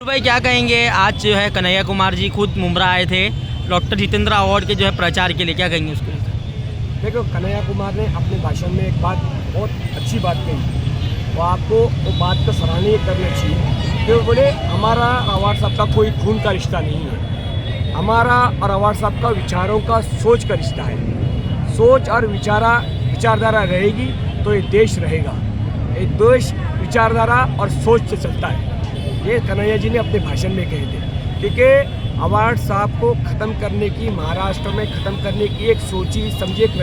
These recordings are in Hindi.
भाई क्या कहेंगे, आज जो है कन्हैया कुमार जी खुद मुमरा आए थे डॉक्टर जितेंद्र अवार्ड के जो है प्रचार के लिए, क्या कहेंगे उसके लिए? देखो, कन्हैया कुमार ने अपने भाषण में एक बात बहुत अच्छी बात कही, वो आपको वो बात को सराहनीय करना चाहिए कि वो बोले हमारा अवार्ड साहब का कोई खून का रिश्ता नहीं है, हमारा और अवार्ड साहब का विचारों का सोच का रिश्ता है। सोच और विचारधारा रहेगी तो ये देश रहेगा। ये देश विचारधारा और सोच से चलता है। ये कन्हैया जी ने अपने भाषण में कहे थे, क्योंकि अवार्ड साहब को ख़त्म करने की, महाराष्ट्र में ख़त्म करने की एक सोची समझी एक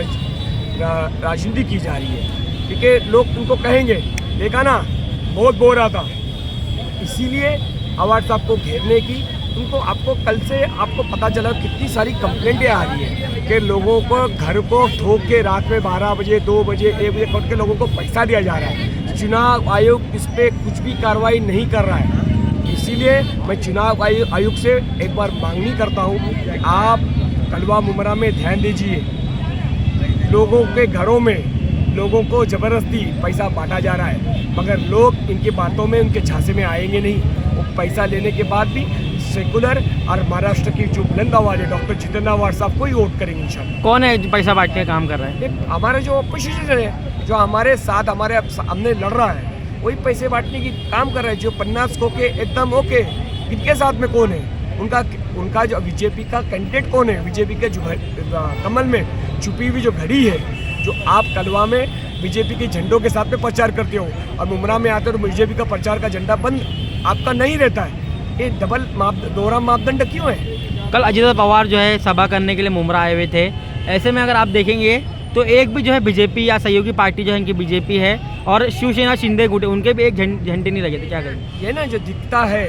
राजनीति की जा रही है। क्योंकि लोग उनको कहेंगे देखा ना बहुत बोल रहा था, इसीलिए अवार्ड साहब को घेरने की उनको आपको कल से आपको पता चला कितनी सारी कंप्लेंटें आ रही है कि लोगों को घर को ठोक के रात में 12 बजे 2 बजे 1 बजे करके लोगों को पैसा दिया जा रहा है। चुनाव आयोग इस पर कुछ भी कार्रवाई नहीं कर रहा है। इसीलिए मैं चुनाव आयोग से एक बार मांगनी करता हूँ कि आप कलवा मुमरा में ध्यान दीजिए। लोगों के घरों में लोगों को ज़बरदस्ती पैसा बांटा जा रहा है, मगर लोग इनकी बातों में उनके झांसे में आएंगे नहीं। वो पैसा लेने के बाद भी सेकुलर और महाराष्ट्र की जो बुलंद आवाज़ है डॉक्टर जितेंद्र अवार्ड साहब को ही वोट करेंगे इंशाल्लाह। कौन है जो पैसा बांटने का काम कर रहा है? हमारे जो अपोजिशन है, जो हमारे साथ हमारे सामने लड़ रहा है, वही पैसे बांटने की काम कर रहे हैं। जो 50 को के एकदम ओके, इनके साथ में कौन है? उनका जो बीजेपी का कैंडिडेट कौन है? बीजेपी के जो कमल में छुपी हुई जो घड़ी है, जो आप कलवा में बीजेपी के झंडों के साथ में प्रचार करते हो और मुमरा में आते हो तो बीजेपी का प्रचार का झंडा बंद आपका नहीं रहता है। ये दोहरा मापदंड क्यों है? कल अजित पवार जो है सभा करने के लिए मुमरा आए हुए थे। ऐसे में अगर आप देखेंगे तो एक भी जो है बीजेपी या सहयोगी पार्टी जो है इनकी बीजेपी है और शिवसेना शिंदे गुटे उनके भी एक झंडे नहीं लगे थे। क्या करें? ये ना जो दिखता है,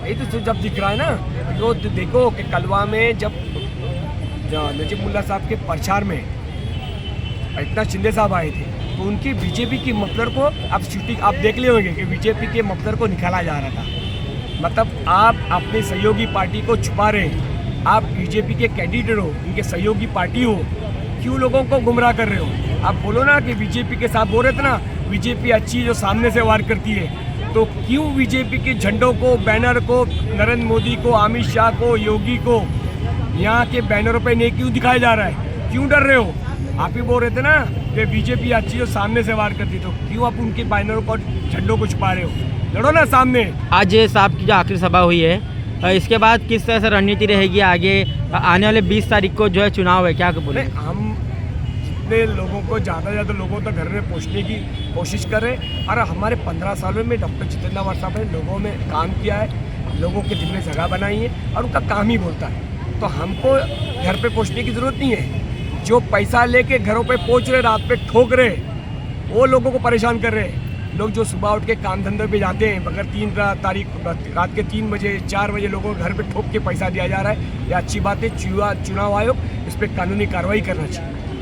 ये तो जब दिख रहा है ना, तो देखो कि कलवा में जब नजीमुल्ला साहब के प्रचार में इतना शिंदे साहब आए थे तो उनकी बीजेपी की मफलर को आप देख ले होंगे कि बीजेपी के मफलर को निकाला जा रहा था। मतलब आप अपनी सहयोगी पार्टी को छुपा रहे हैं। आप बीजेपी के कैंडिडेट हो, इनके सहयोगी पार्टी हो, क्यों लोगों को गुमराह कर रहे हो? आप बोलो ना कि बीजेपी के साथ बोल रहे थे ना, बीजेपी अच्छी जो सामने से वार करती है, तो क्यों बीजेपी के झंडों को, बैनर को, नरेंद्र मोदी को, अमित शाह को, योगी को यहाँ के बैनरों पे नहीं क्यों दिखाया जा रहा है? क्यों डर रहे हो? आप ही बोल रहे थे ना कि बीजेपी अच्छी जो सामने से वार करती, तो क्यों आप उनके बैनरों को, झंडों को छुपा रहे हो? लड़ो ना सामने। आज साहब की जो आखिरी सभा हुई है, इसके बाद किस तरह से रणनीति रहेगी आगे? आने वाले 20 तारीख को जो है चुनाव है, क्या बोले? हम जितने लोगों को ज़्यादा से ज़्यादा लोगों तक घर में पहुँचने की कोशिश कर रहे हैं। और हमारे 15 सालों में डॉक्टर जितेंद्र अवार्ड साहब ने लोगों में काम किया है, लोगों के दिल में जगह बनाई है और उनका काम ही बोलता है। तो हमको घर पे पहुँचने की ज़रूरत नहीं है। जो पैसा लेके घरों पे पहुँच रहे, रात पे ठोक रहे, वो लोगों को परेशान कर रहे हैं। लोग जो सुबह उठ के काम धंधे पे जाते हैं, मगर 3 तारीख रात के 3 बजे 4 बजे लोगों को घर पे ठोक के पैसा दिया जा रहा है। यह अच्छी बात है। चुनाव आयोग इस पर कानूनी कार्रवाई करना चाहिए।